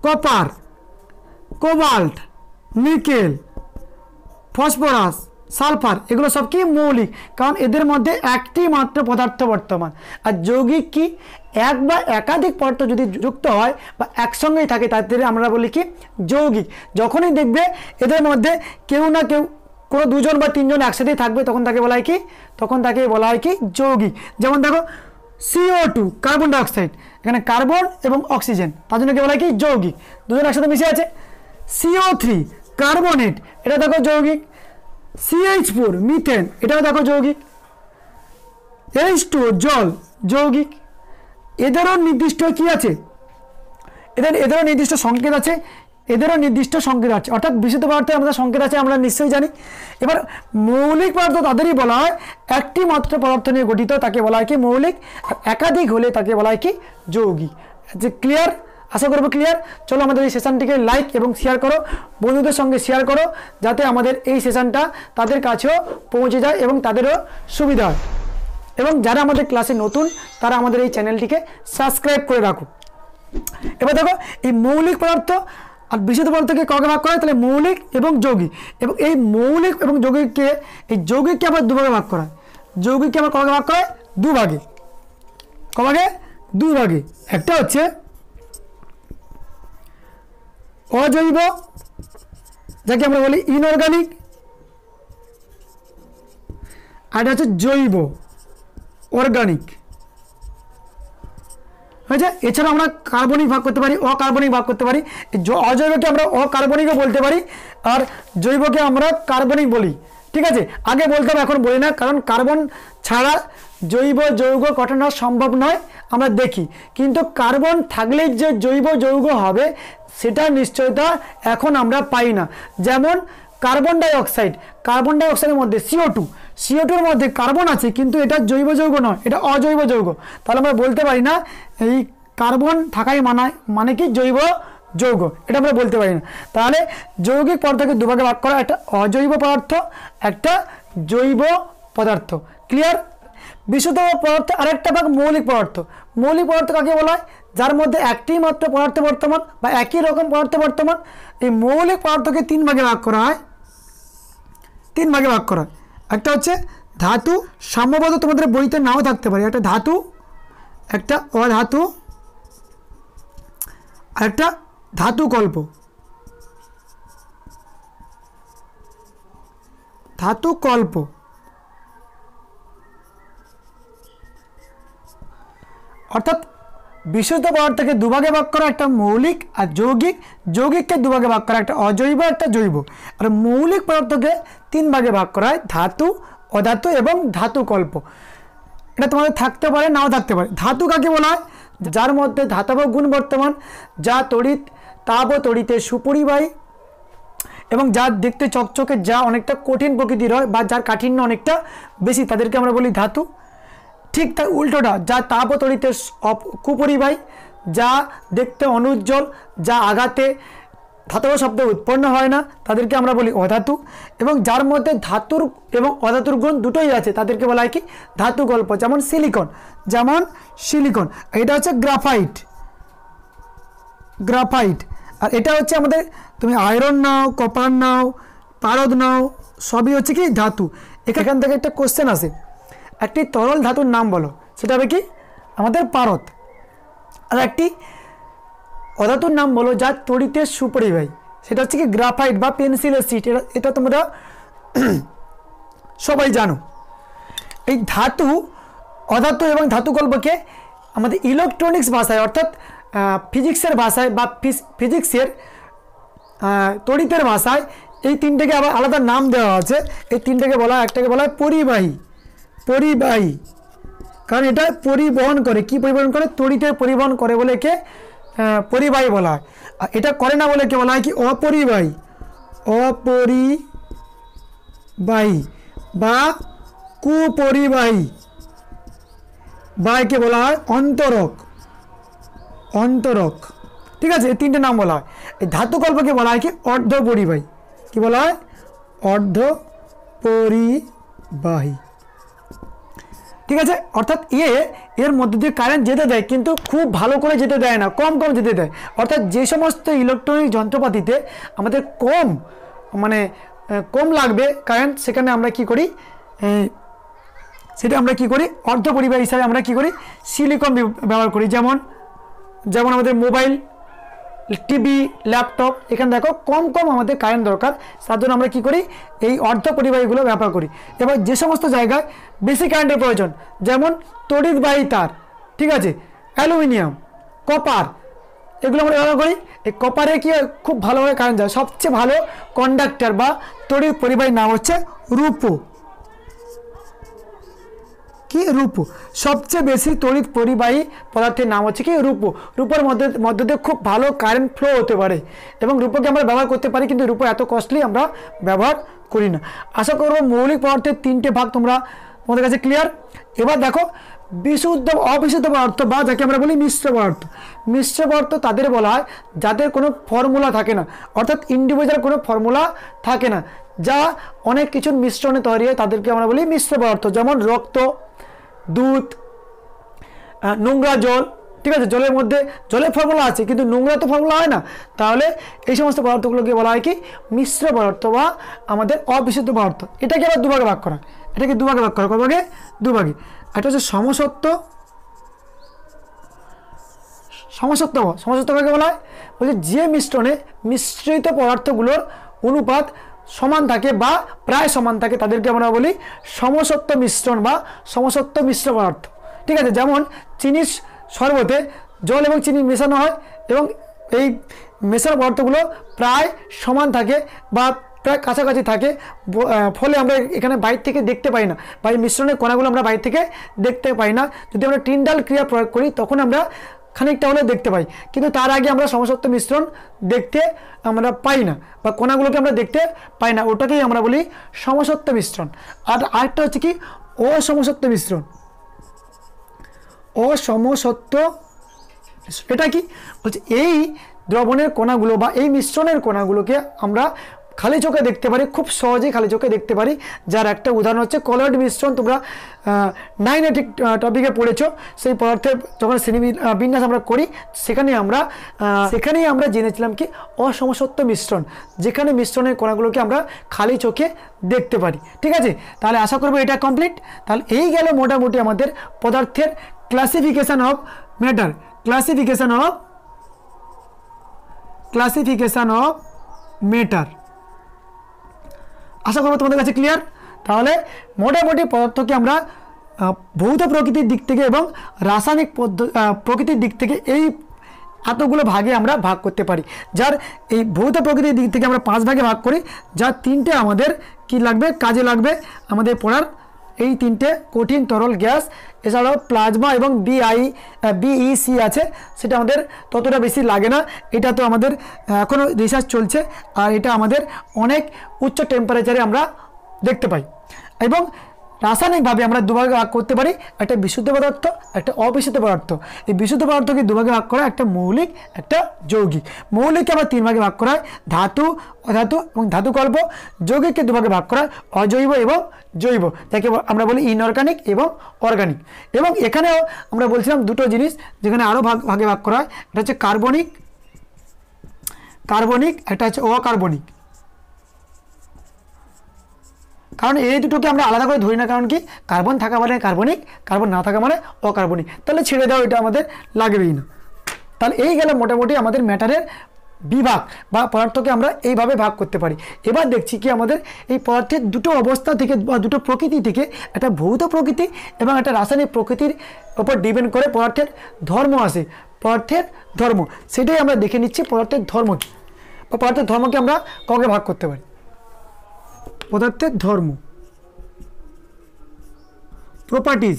A: copper, cobalt, nickel, phosphorus, sulphur, এগুলো সব কি মৌলিক, কারণ এদের মধ্যে একটি মাত্র পদার্থ বর্তমান। আর যৌগিক কি এক বা একাধিক পদার্থ যদি যুক্ত হয় বা একসঙ্গেই থাকে তাদের আমরা বলি কি যৌগিক। যখনই দেখবে এদের মধ্যে কেউ না কেউ কোনো দুজন বা তিনজন একসাথেই থাকবে তখন তাকে বলা হয় কি, তখন তাকে বলা হয় কি যৌগিক। যেমন দেখো CO2 কার্বন ডাইঅক্সাইড, এখানে কার্বন এবং অক্সিজেন, তার জন্য কে বলা হয় কি যৌগিক, দুজন একসাথে মিশে আছে। CO3 কার্বনেট, এটা দেখো যৌগিক। CH4 মিথেন, এটাও দেখো যৌগিক। H2 জল, যৌগিক। এদেরও নির্দিষ্ট কি আছে, এদেরও নির্দিষ্ট সংকেত আছে, এদেরও নির্দিষ্ট সংকেত আছে। অর্থাৎ বিশুদ্ধ পদার্থে আমাদের সংকেত আছে, আমরা নিশ্চয়ই জানি। এবার মৌলিক পদার্থ তাদেরই বলা হয় একটি মাত্র পদার্থ নিয়ে গঠিত, তাকে বলা হয় কি মৌলিক। আর একাধিক হলে তাকে বলা হয় কি যৌগিক। যে ক্লিয়ার? আশা করবো ক্লিয়ার। চলো আমাদের এই সেশনটিকে লাইক এবং শেয়ার করো, বন্ধুদের সঙ্গে শেয়ার করো, যাতে আমাদের এই সেশনটা তাদের কাছেও পৌঁছে যায় এবং তাদেরও সুবিধা হয়। এবং যারা আমাদের ক্লাসে নতুন তারা আমাদের এই চ্যানেলটিকে সাবস্ক্রাইব করে রাখো। এবার দেখো এই মৌলিক পদার্থ আর বিশুদ্ধ পদার্থকে কবে ভাগ করা হয়, তাহলে মৌলিক এবং যৌগিক। এবং এই মৌলিক এবং যৌগিককে, এই যৌগিককে আবার দুভাগে ভাগ করা হয়। যৌগিককে আবার কবে ভাগ করা হয়? দুভাগে। কভাগে? দুভাগে। একটা হচ্ছে অজৈব, যাকে আমরা বলি ইনঅর্গানিক, আর এটা হচ্ছে জৈব। অর্গানিক হয়েছে। এছাড়া আমরা কার্বনিক ভাগ করতে পারি, অকার্বনিক ভাগ করতে পারি। অজৈবকে আমরা অকার্বনিকও বলতে পারি, আর জৈবকে আমরা কার্বনিক বলি। ঠিক আছে, আগে বলতাম, এখন বলি না, কারণ কার্বন ছাড়া জৈব যৌগ গঠন হওয়া সম্ভব নয় আমরা দেখি, কিন্তু কার্বন থাকলেই যে জৈব যৌগ হবে সেটা নিশ্চয়তা এখন আমরা পাই না। যেমন কার্বন ডাইঅক্সাইডের মধ্যে CO2-এর মধ্যে কার্বন আছে, কিন্তু এটা জৈব যৌগ নয়, এটা অজৈব যৌগ। তাহলে আমরা বলতে পারি না এই কার্বন থাকাই মানে কি জৈব যৌগ, এটা আমরা বলতে পারি না। তাহলে যৌগিক পদার্থকে দুভাগে ভাগ করা, একটা অজৈব পদার্থ, একটা জৈব পদার্থ। ক্লিয়ার? বিশুদ্ধ পদার্থ আরেকটা ভাগ মৌলিক পদার্থ। মৌলিক পদার্থ কাকে বলা হয়? যার মধ্যে একটি মাত্র পদার্থ বর্তমান বা একই রকম পদার্থ বর্তমান। এই মৌলিক পদার্থকে তিন ভাগে ভাগ করা হয়। একটা হচ্ছে ধাতু, সম্ভবত তোমাদের বইতে নাও থাকতে পারে। একটা ধাতু, একটা অধাতু, আর একটা ধাতুকল্প। অর্থাৎ বিশুদ্ধ পদার্থকে দুভাগে ভাগ করা, একটা মৌলিক আর যৌগিককে দুভাগে ভাগ করা, একটা অজৈব একটা জৈব। আর মৌলিক পদার্থকে তিন ভাগে ভাগ করা হয়, ধাতু, অধাতু এবং ধাতুকল্প। এটা তোমাদের থাকতে পারে, নাও থাকতে পারে। ধাতু কাকে বলা হয়? যার মধ্যে ধাতব গুণ বর্তমান, যা তড়িৎ তাপ ও তড়িতে সুপরিবাহী এবং যা দেখতে চকচকে, যা অনেকটা কঠিন প্রকৃতির হয় বা যার কাঠিন্য অনেকটা বেশি, তাদেরকে আমরা বলি ধাতু। ঠিক তার উল্টোটা, যা তাপ ও তড়িতে কুপরিবাহী, যা দেখতে অনুজ্জ্বল, যা আঘাতে ধাতব শব্দ উৎপন্ন হয় না, তাদেরকে আমরা বলি অধাতু। এবং যার মধ্যে ধাতুর এবং অধাতুর গুণ দুটোই আছে, তাদেরকে বলা হয় কি? ধাতুকল্প। যেমন সিলিকন, এটা হচ্ছে গ্রাফাইট। আর এটা হচ্ছে আমাদের, তুমি আয়রন নাও, কপার নাও, পারদ নাও, সবই হচ্ছে কি ধাতু। এখান থেকে একটা কোশ্চেন আসে, একটি তরল ধাতুর নাম বলো, সেটা হবে কি? আমাদের পারদ। আর একটি অধাতুর নাম বলো যা তড়িতের সুপরিবাহী, সেটা হচ্ছে কি? গ্রাফাইট বা পেন্সিলের শিট। এটা তোমরা সবাই জানো। এই ধাতু, অধাতু এবং ধাতুকল্পকে আমাদের ইলেকট্রনিক্স ভাষায়, অর্থাৎ ফিজিক্সের ভাষায় বা ফিজিক্সের তড়িতের ভাষায় এই তিনটাকে আবার আলাদা নাম দেওয়া আছে। এই তিনটাকে বলা হয়, একটাকে বলা হয় পরিবাহী, কারণ এটা পরিবহন করে। কি পরিবহন করে? তড়িতের পরিবহন করে বলে একে পরিবাহী বলা হয়। আর এটা করে না বলে কে বলা হয় কি? অপরিবাহী বা কুপরিবাহী, বা একে বলা হয় অন্তরক। ঠিক আছে, এই তিনটে নাম বলা হয়। এই ধাতুকল্পকে বলা হয় কি? অর্ধপরিবাহী। কি বলা হয়? অর্ধপরিবাহী। ঠিক আছে, অর্থাৎ এর মধ্যে দিয়ে কারেন্ট যেতে দেয়, কিন্তু খুব ভালো করে যেতে দেয় না, কম যেতে দেয়। অর্থাৎ যে সমস্ত ইলেকট্রনিক যন্ত্রপাতিতে আমাদের কম লাগবে কারেন্ট, সেখানে আমরা কি করি? অর্ধপরিবাহী হিসাবে আমরা কি করি? সিলিকন ব্যবহার করি। যেমন আমাদের মোবাইল, টিভি, ল্যাপটপ, এখানে দেখো কম আমাদের কারেন্ট দরকার, তার জন্য আমরা কি করি? এই অর্ধপরিবাহীগুলো ব্যবহার করি। এবার যে সমস্ত জায়গায় বেশি কারেন্টের প্রয়োজন, যেমন তড়িৎবাহী তার, ঠিক আছে, অ্যালুমিনিয়াম, কপার, এগুলো আমরা ব্যবহার করি। এই কপারে কি খুব ভালোভাবে কারেন্ট যায়। সবচেয়ে ভালো কন্ডাক্টর বা তড়িৎ পরিবাহীর নাম হচ্ছে রূপো। সবচেয়ে বেশি তড়িৎ পরিবাহী পদার্থের নাম হচ্ছে কি? রূপোর মধ্যে দিয়ে খুব ভালো কারেন্ট ফ্লো হতে পারে এবং রূপোকে আমরা ব্যবহার করতে পারি, কিন্তু রূপো এত কস্টলি, আমরা ব্যবহার করি না। আশা করব মৌলিক পদার্থের তিনটে ভাগ তোমাদের কাছে ক্লিয়ার। এবার দেখো বিশুদ্ধ অবিশুদ্ধ পদার্থ বা যাকে আমরা বলি মিশ্র পদার্থ তাদের বলা হয় যাদের কোনো ফর্মুলা থাকে না, অর্থাৎ ইন্ডিভিজুয়াল কোনো ফর্মুলা থাকে না, যা অনেক কিছুর মিশ্রণে তৈরি হয়, তাদেরকে আমরা বলি মিশ্র পদার্থ। যেমন রক্ত, দুধ, নোংরা জল। ঠিক আছে, জলের ফর্মুলা আছে, কিন্তু নোংরা তো ফর্মুলা হয় না। তাহলে এই সমস্ত পদার্থগুলোকে বলা হয় কি? মিশ্র পদার্থ বা আমাদের অবিশুদ্ধ পদার্থ। এটাকে আবার দুভাগে ভাগ করা, কভাগে দুভাগে। একটা হচ্ছে সমসত্ব কাকে বলা হয়? বলছে যে মিশ্রণে মিশ্রিত পদার্থগুলোর অনুপাত সমান থাকে বা প্রায় সমান থাকে তাদেরকে আমরা বলি সমসত্ব মিশ্রণ বা সমসত্ব মিশ্র পদার্থ। ঠিক আছে, যেমন চিনির শরবতে জল এবং চিনি মেশানো হয় এবং এই মেশানো পদার্থগুলো প্রায় সমান থাকে বা প্রায় কাছাকাছি থাকে, ফলে আমরা এখানে বাইরে থেকে দেখতে পাই না বা এই মিশ্রণের কণাগুলো আমরা বাইরে থেকে দেখতে পাই না। যদি আমরা টিন্ডাল ক্রিয়া প্রয়োগ করি তখন আমরা খানিকটা হলেও দেখতে পাই, কিন্তু তার আগে আমরা সমসত্ব মিশ্রণ দেখতে আমরা পাই না বা কণাগুলোকে আমরা দেখতে পাই না, ওটাকেই আমরা বলি সমসত্ব মিশ্রণ। আর আরেকটা হচ্ছে কি অসমসত্ব মিশ্রণ। অসমসত্ব এটা কি বলছে, এই দ্রবণের কণাগুলো বা এই মিশ্রণের কণাগুলোকে আমরা খালি চোখে দেখতে পারি, খুব সহজেই খালি চোখে দেখতে পারি, যার একটা উদাহরণ হচ্ছে কলয়েড মিশ্রণ। তোমরা 9 টপিকে পড়েছো, সেই পদার্থের যখন শ্রেণী বিন্যাস আমরা করি সেখানেই আমরা জেনেছিলাম কি অসমসত্ব মিশ্রণ, যেখানে মিশ্রণের কণাগুলোকে আমরা খালি চোখে দেখতে পারি। ঠিক আছে, তাহলে আশা করবো এটা কমপ্লিট। তাহলে এই গেল মোটামুটি আমাদের পদার্থের classification of matter, classification of matter. আশা করবো তোমাদের কাছে ক্লিয়ার। তাহলে মোটামুটি পদার্থকে আমরা ভৌত প্রকৃতির দিক থেকে এবং রাসায়নিক প্রকৃতির দিক থেকে এই এতগুলো ভাগে আমরা ভাগ করতে পারি। যার এই ভৌত প্রকৃতির দিক থেকে আমরা 5 ভাগে ভাগ করি, যার 3টে আমাদের কি লাগবে, কাজে লাগবে আমাদের পড়ার। এই 3টে কঠিন তরল গ্যাস, এছাড়াও প্লাজমা এবং বিইসি আছে, সেটা আমাদের ততটা বেশি লাগে না, এটা তো আমাদের এখনও রিসার্চ চলছে, আর এটা আমাদের অনেক উচ্চ টেম্পারেচারে আমরা দেখতে পাই। এবং রাসায়নিকভাবে আমরা দুভাগে ভাগ করতে পারি, একটা বিশুদ্ধ পদার্থ, একটা অবিশুদ্ধ পদার্থ। এই বিশুদ্ধ পদার্থকে দুভাগে ভাগ করা, একটা মৌলিক, একটা যৌগিক। মৌলিককে আমরা 3 ভাগে ভাগ করা হয়, ধাতু, অধাতু এবং ধাতুকল্প। যৌগিককে দুভাগে ভাগ করা হয়, অজৈব এবং জৈব, যাকে আমরা বলি ইনঅর্গানিক এবং অর্গানিক। এবং এখানেও আমরা বলছিলাম দুটো জিনিস যেখানে আরও ভাগে ভাগ করা হয়, এটা হচ্ছে কার্বনিক, একটা হচ্ছে অকার্বনিক। কারণ এই দুটোকে আমরা আলাদা করে ধরি না, কারণ কি কার্বন থাকা মানে কার্বনিক, কার্বন না থাকা মানে অকার্বনিক, তাহলে ছেড়ে দাও, এটা আমাদের লাগবেই না। তাহলে এই গেল মোটামুটি আমাদের ম্যাটারের বিভাগ বা পদার্থকে আমরা এইভাবে ভাগ করতে পারি। এবার দেখছি কি আমাদের এই পদার্থের দুটো অবস্থা থেকে বা দুটো প্রকৃতি থেকে, একটা ভৌত প্রকৃতি এবং একটা রাসায়নিক প্রকৃতির ওপর ডিপেন্ড করে পদার্থের ধর্ম আসে। পদার্থের ধর্ম সেটাই আমরা দেখে নিচ্ছি, পদার্থের ধর্ম কি বা পদার্থের ধর্মকে আমরা কবে ভাগ করতে পারি। পদার্থের ধর্ম, প্রপার্টিজ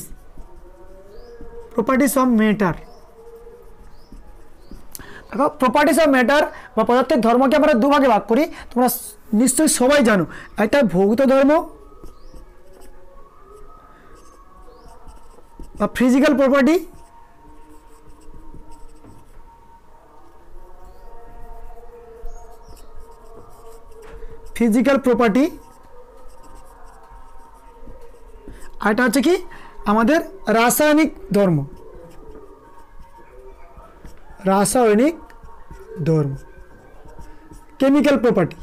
A: অফ ম্যাটার। দেখো, প্রপার্টিজ অফ ম্যাটার বা পদার্থের ধর্মকে আমরা দুভাগে ভাগ করি, তোমরা নিশ্চয়ই সবাই জানো। একটা ভৌত ধর্ম বা ফিজিক্যাল প্রপার্টি, আর এটা হচ্ছে কি আমাদের রাসায়নিক ধর্ম, কেমিক্যাল প্রপার্টি।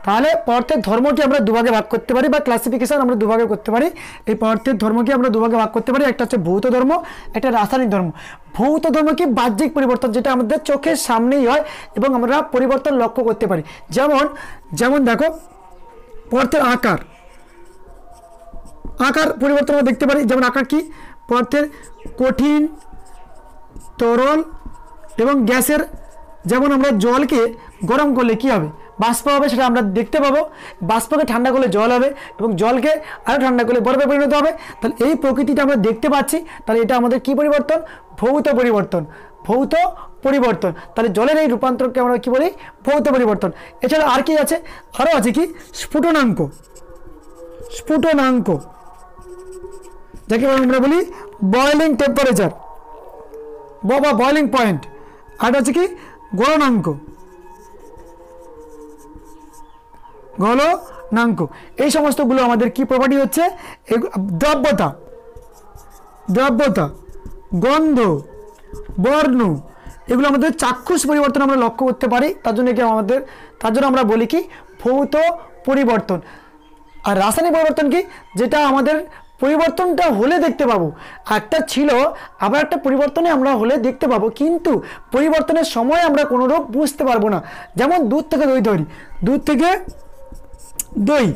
A: তাহলে পদার্থের ধর্মকে আমরা দুভাগে ভাগ করতে পারি বা ক্লাসিফিকেশন আমরা দুভাগে করতে পারি। এই পদার্থের ধর্মকে আমরা দুভাগে ভাগ করতে পারি, একটা হচ্ছে ভৌত ধর্ম, একটা রাসায়নিক ধর্ম। ভৌত ধর্ম কি বাহ্যিক পরিবর্তন, যেটা আমাদের চোখের সামনেই হয় এবং আমরা পরিবর্তন লক্ষ্য করতে পারি। যেমন দেখো, পদার্থের আকার পরিবর্তন আমরা দেখতে পারি। যেমন আকার কি, পদার্থের কঠিন, তরল এবং গ্যাসের। যেমন আমরা জলকে গরম করলে কি হবে, বাষ্প হবে, সেটা আমরা দেখতে পাবো। বাষ্পকে ঠান্ডা করলে জল হবে এবং জলকে আরও ঠান্ডা করলে বরফে পরিণত হবে। তাহলে এই প্রকৃতিটা আমরা দেখতে পাচ্ছি, তাহলে এটা আমাদের কি পরিবর্তন, ভৌত পরিবর্তন। তাহলে জলের এই রূপান্তরকে আমরা কি বলি, ভৌত পরিবর্তন। এছাড়া আর কি আছে, আরও আছে কি স্ফুটনাঙ্ক, যাকে আমরা বলি বয়েলিং টেম্পারেচার বা বয়েলিং পয়েন্ট। আর হচ্ছে কি গলনাঙ্ক। এই সমস্তগুলো আমাদের কি প্রপার্টি হচ্ছে, দ্রব্যতা, গন্ধ, বর্ণ, এগুলো আমাদের চাক্ষুষ পরিবর্তন আমরা লক্ষ্য করতে পারি। তার জন্য আমরা বলি কি ভৌত পরিবর্তন। আর রাসায়নিক পরিবর্তন কি, যেটা আমাদের পরিবর্তনটা হলে দেখতে পাবো, একটা ছিল আবার একটা পরিবর্তনে আমরা হলে দেখতে পাবো, কিন্তু পরিবর্তনের সময় আমরা কোনোরূপ বুঝতে পারবো না। যেমন দুধ থেকে দই তৈরি, দুধ থেকে দই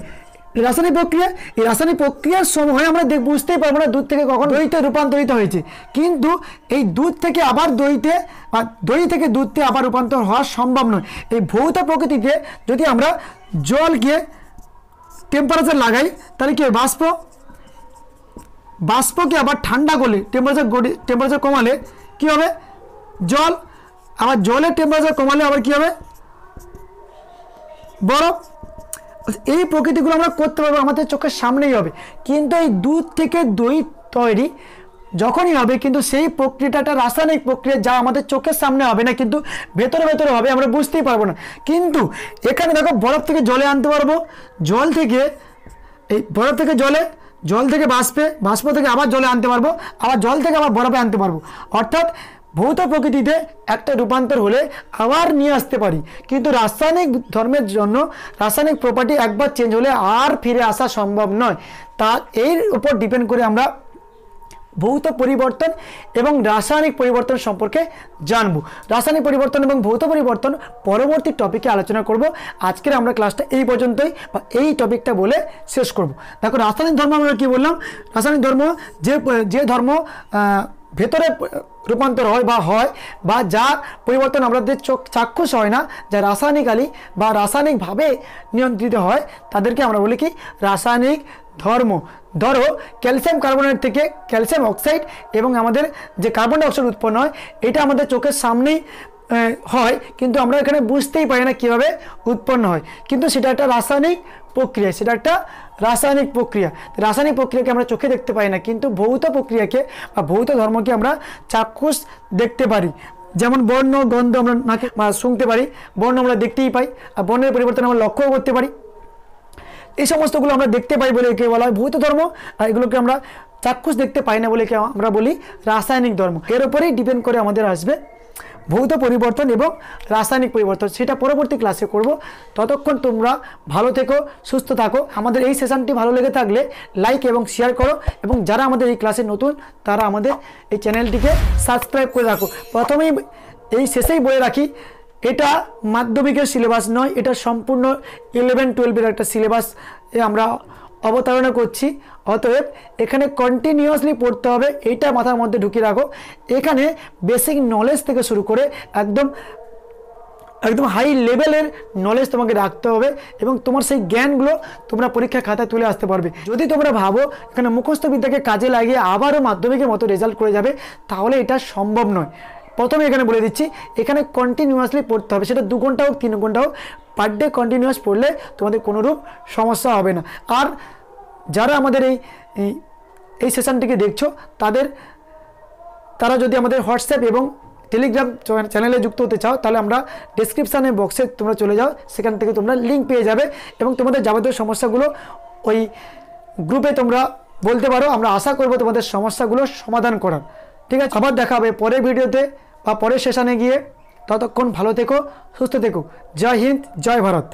A: রাসায়নিক প্রক্রিয়া, এই রাসায়নিক প্রক্রিয়ার সময় আমরা বুঝতেই পারবো না দুধ থেকে কখন দইতে রূপান্তরিত হয়েছে। কিন্তু এই দুধ থেকে আবার দইতে বা দই থেকে দুধতে আবার রূপান্তর হওয়া সম্ভব নয়। এই ভৌত প্রকৃতিতে যদি আমরা জলকে টেম্পারেচার লাগাই তাহলে কি হয়, বাষ্পকে আবার ঠান্ডা করলে টেম্পারেচার কমালে কি হবে, জল, আবার জলের টেম্পারেচার কমালে আবার কি হবে, বরফ। এই প্রকৃতিগুলো আমরা করতে পারবো, আমাদের চোখের সামনেই হবে। কিন্তু এই দুধ থেকে দই তৈরি যখনই হবে, কিন্তু সেই প্রক্রিয়াটা একটা রাসায়নিক প্রক্রিয়া, যা আমাদের চোখের সামনে হবে না, কিন্তু ভেতরে ভেতরে হবে, আমরা বুঝতেই পারবো না। কিন্তু এখানে দেখো বরফ থেকে জলে আনতে পারবো, জল থেকে এই বরফ থেকে জলে, জল থেকে বাষ্প থেকে আবার জলে আনতে পারবো, আবার জল থেকে আবার বরফে আনতে পারবো। অর্থাৎ ভৌত প্রকৃতিতে একটা রূপান্তর হলে আবার নিয়ে আসতে পারি, কিন্তু রাসায়নিক ধর্মের জন্য রাসায়নিক প্রপার্টি একবার চেঞ্জ হলে আর ফিরে আসা সম্ভব নয়। তা এর উপর ডিপেন্ড করে আমরা ভৌত পরিবর্তন এবং রাসায়নিক পরিবর্তন সম্পর্কে জানবো। রাসায়নিক পরিবর্তন এবং ভৌত পরিবর্তন পরবর্তী টপিকে আলোচনা করব। আজকের আমরা ক্লাসটা এই পর্যন্তই বা এই টপিকটা বলে শেষ করব। দেখো রাসায়নিক ধর্ম আমরা কি বললাম, রাসায়নিক ধর্ম যে ধর্ম ভেতরে রূপান্তর হয় বা যা পরিবর্তন আমাদের চাক্ষুষ হয় না, যা রাসায়নিকালি বা রাসায়নিকভাবে নিয়ন্ত্রিত হয়, তাদেরকে আমরা বলি কি, রাসায়নিক ধর্ম। ধরো ক্যালসিয়াম কার্বনেট থেকে ক্যালসিয়াম অক্সাইড এবং আমাদের যে কার্বন ডাইঅক্সাইড উৎপন্ন হয়, এটা আমাদের চোখের সামনেই হয়, কিন্তু আমরা এখানে বুঝতেই পারি না কীভাবে উৎপন্ন হয়, কিন্তু সেটা একটা রাসায়নিক প্রক্রিয়া, সেটা একটা রাসায়নিক প্রক্রিয়া। রাসায়নিক প্রক্রিয়াকে আমরা চোখে দেখতে পাই না, কিন্তু ভৌত প্রক্রিয়াকে বা ভৌত ধর্মকে আমরা চাক্ষুষ দেখতে পারি। যেমন বর্ণ, গন্ধ আমরা নাকে বা শুনতে পারি, বর্ণ আমরা দেখতেই পাই, আর বর্ণের পরিবর্তন আমরা লক্ষ্যও করতে পারি। এই সমস্তগুলো আমরা দেখতে পাই বলে একে বলা হয় ভৌত ধর্ম, আর এগুলোকে আমরা চাক্ষুষ দেখতে পাই না বলে আমরা বলি রাসায়নিক ধর্ম। এর উপরেই ডিপেন্ড করে আমাদের আসবে ভৌত পরিবর্তন এবং রাসায়নিক পরিবর্তন, সেটা পরবর্তী ক্লাসে করব। ততক্ষণ তোমরা ভালো থেকো, সুস্থ থাকো। আমাদের এই সেশনটি ভালো লেগে থাকলে লাইক এবং শেয়ার করো, এবং যারা আমাদের এই ক্লাসে নতুন তারা আমাদের এই চ্যানেলটিকে সাবস্ক্রাইব করে রাখো। প্রথমেই এই শেষেই বলে রাখি, এটা মাধ্যমিকের সিলেবাস নয়, এটা সম্পূর্ণ 11-12 একটা সিলেবাস আমরা অবতারণা করছি। অতএব এখানে কন্টিনিউয়াসলি পড়তে হবে, এইটা মাথার মধ্যে ঢুকিয়ে রাখো। এখানে বেসিক নলেজ থেকে শুরু করে একদম হাই লেভেলের নলেজ তোমাকে রাখতে হবে, এবং তোমার সেই জ্ঞানগুলো তোমরা পরীক্ষা খাতায় তুলে আসতে পারবে। যদি তোমরা ভাবো এখানে মুখস্থ বিদ্যাকে কাজে লাগিয়ে আবারও মাধ্যমিকের মতো রেজাল্ট করে যাবে, তাহলে এটা সম্ভব নয়। প্রথমে এখানে বলে দিচ্ছি, এখানে কন্টিনিউয়াসলি পড়তে হবে, সেটা 2 ঘন্টা হোক 3 ঘন্টা হোক, পার ডে কন্টিনিউয়াস পড়লে তোমাদের কোনোরূপ সমস্যা হবে না। আর যারা আমাদের এই সেশনটিকে দেখছো, তারা যদি আমাদের হোয়াটসঅ্যাপ এবং টেলিগ্রাম চ্যানেলে যুক্ত হতে চাও, তাহলে আমরা ডেসক্রিপশানে বক্সে তোমরা চলে যাও, সেখান থেকে তোমরা লিঙ্ক পেয়ে যাবে, এবং তোমাদের যাবতীয় সমস্যাগুলো ওই গ্রুপে তোমরা বলতে পারো। আমরা আশা করব তোমাদের সমস্যাগুলো সমাধান করার। ঠিক আছে, আবার দেখা হবে পরের ভিডিওতে বা পরের সেশনে গিয়ে। ততক্ষণ ভালো থেকো, সুস্থ থেকো। জয় হিন্দ, জয় ভারত।